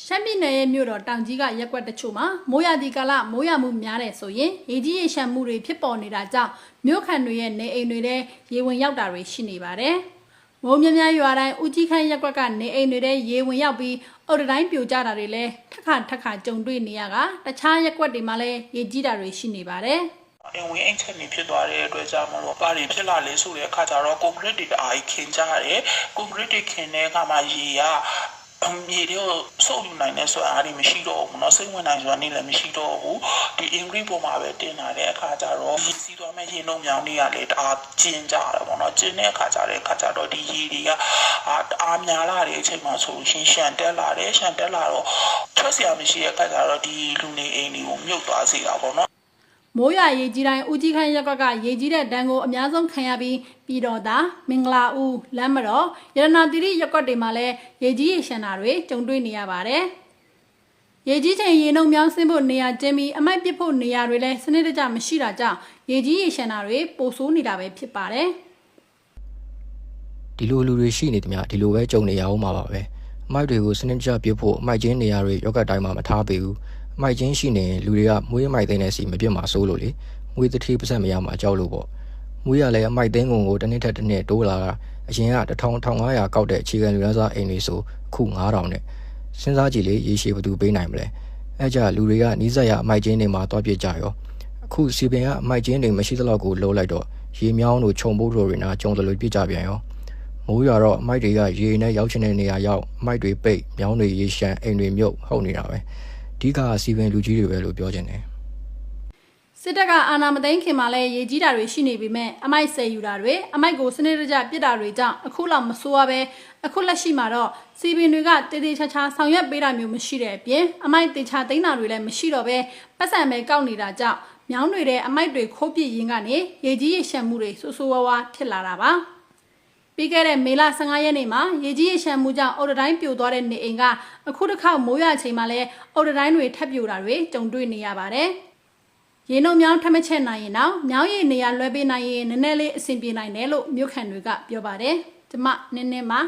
ရှမ်းပြည်နယ်ရဲ့မြို့တော်တောင်ကြီးကရက်ကွက်တချို့မှာမိုးရသည့်ကာလမိုးရမှုများတဲ့ဆိုရင်ရေကြီးရေရှမ်းမှုတွေဖြစ်ပေါ်နေတာကြောင့်မြို့ခံတွေရဲ့နေအိမ်တွေထဲရေဝင်ရောက်တာတွေရှိနေပါတယ်။မိုးများများရွာတိုင်းဦးကြီးခန့်ရက်ကွက်ကနေအိမ်တွေထဲရေဝင်ရောက်ပြီးအုတ်တိုင်းပြိုကျတာတွေလည်းထက်ခါကြုံတွေ့နေရတာတခြားရက်ကွက်တွေမှာလည်းရေကြီးတာတွေရှိနေပါတယ်။ အင်ဝင်အိမ်ချက်နေဖြစ်သွားတဲ့အတွက်ကြောင့်မလို့ဘာတွေဖြစ်လာလဲဆိုတဲ့အခါကျတော့ကွန်ကရစ်တွေအားခင်းကြရတယ်ကွန်ကရစ်တွေခင်းတဲ့အခါမှာရေကမြေတွေကိုစုပ်ယူနိုင်တဲ့ဆိုအားတွေမရှိတော့ဘူးเนาะစိတ်ဝင်နိုင်ဆိုတာနေလည်းမရှိတော့ဘူးဒီအင်္ဂလိပ်ပေါ်မှာပဲတင်လာတဲ့အခါကျတော့ရေစီးသွားမဲ့ရေနှုံမြောင်းတွေကလည်းတအားကျင်းကြတာပေါ့เนาะကျင်းတဲ့အခါကျတော့ဒီရေတွေကအားများလာတဲ့အချိန်မှာဆိုရှင်ရှန်တက်လာတော့ထွက်เสียမရှိတဲ့အခါကျတော့ဒီလူနေအိမ်တွေကိုမြုပ်သွားစေတာပေါ့เนาะမိုးရရေကြီးတိုင်းဦးကြီးခန့်ရက်ကွက်ကရေကြီးတဲ့ဒဏ်ကိုအများဆုံးခံရပြီးပြည်တော်သားမင်္ဂလာဦးလမ်းမတော်ရတနာတိရိရက်ကွက်တွေမှာလည်းရေကြီးရေရှမ်းတာတွေကြုံတွေ့နေရပါတယ်။ရေကြီးချိန်ရေနှုံမြောင်းဆင်းဖို့နေရာကျင်းပြီးအမိုက်ပစ်ဖို့နေရာတွေလည်းစနစ်တကျမရှိတာကြောင့်ရေကြီးရေရှမ်းတာတွေပိုဆိုးနေတာပဲဖြစ်ပါတယ်။ဒီလိုလူတွေရှိနေသမျှဒီလိုပဲကြုံနေရအောင်မှာပါပဲ။အမိုက်တွေကိုစနစ်တကျပစ်ဖို့အမိုက်ကျင်းနေရာတွေရောက်ကတိုင်းမှာမထားပေးဘူး။မိုက်ချင်းရှိနေလူတွေကမွေးမိုက်သိန်းနဲ့စီမပြစ်မှာစိုးလို့လေမွေးတတိပစက်မရမှာကြောက်လို့ပေါ့မွေးရလဲအမိုက်သိန်းကုန်ကိုတစ်နှစ်ထက်တစ်နှစ်တိုးလာတာအရင်က1500ကောက်တဲ့အခြေခံလူသားစားအိမ်တွေဆိုအခု9000နဲ့စဉ်းစားကြည့်လေရေရှည်ဘယ်သူပေးနိုင်မလဲအဲကြလူတွေကနီးစပ်ရအမိုက်ချင်းတွေမှာတွားပြစ်ကြရောအခုစီပင်ကအမိုက်ချင်းတွေမရှိသလောက်ကိုလှုပ်လိုက်တော့ရေမြောင်းတို့ခြုံပိုးတို့တွေနာကြုံသလိုပြစ်ကြပြန်ရောမိုးရွာတော့အမိုက်တွေကရေနဲ့ရောက်ချင်တဲ့နေရာရောက်အမိုက်တွေပိတ်မြောင်းတွေရေရှမ်းအိမ်တွေမြုပ်ဟုတ်နေတာပဲအဓိကစီပင်လူကြီးတွေပဲလို့ပြောချင်တယ်စစ်တပ်ကအာဏာမသိမ်းခင်မှာလည်းရေကြီးတာတွေရှိနေပေမဲ့အမိုက်ဆယ်ယူတာတွေအမိုက်ကိုစနစ်တကျပြစ်တာတွေကြောင့်အခုလောက်မဆိုးရပဲအခုလက်ရှိမှာတော့စီပင်တွေကတေးသေးချာချာဆောင်ရွက်ပေးတာမျိုးမရှိတဲ့အပြင်အမိုက်တေချာသိမ်းတာတွေလည်းမရှိတော့ပဲပတ်စံပဲကောက်နေတာကြောင့်မြောင်းတွေတဲ့အမိုက်တွေခိုးပစ်ရင်းကနေရေကြီးရေရှမ်းမှုတွေဆိုးဆိုးဝါးဝါးဖြစ်လာတာပါပြီးခဲ့တဲ့မေလ15ရက်နေ့မှာရေကြီးရေရှမ်းမှုကြောင့်အုတ်တိုင်းပြိုသွားတဲ့နေအိမ်ကအခုတစ်ခေါက်မိုးရွာချိန်မှာလည်းအုတ်တိုင်းတွေထပ်ပြိုတာတွေကြုံတွေ့နေရပါတယ်ရေနှုံမြောင်းထမချက်နိုင်ရင်တော့မြောင်းရည်နေရာလွှဲပေးနိုင်ရင်နည်းနည်းလေးအဆင်ပြေနိုင်တယ်လို့မြို့ခံတွေကပြောပါတယ်။ဒီမှာနည်းနည်းမှာ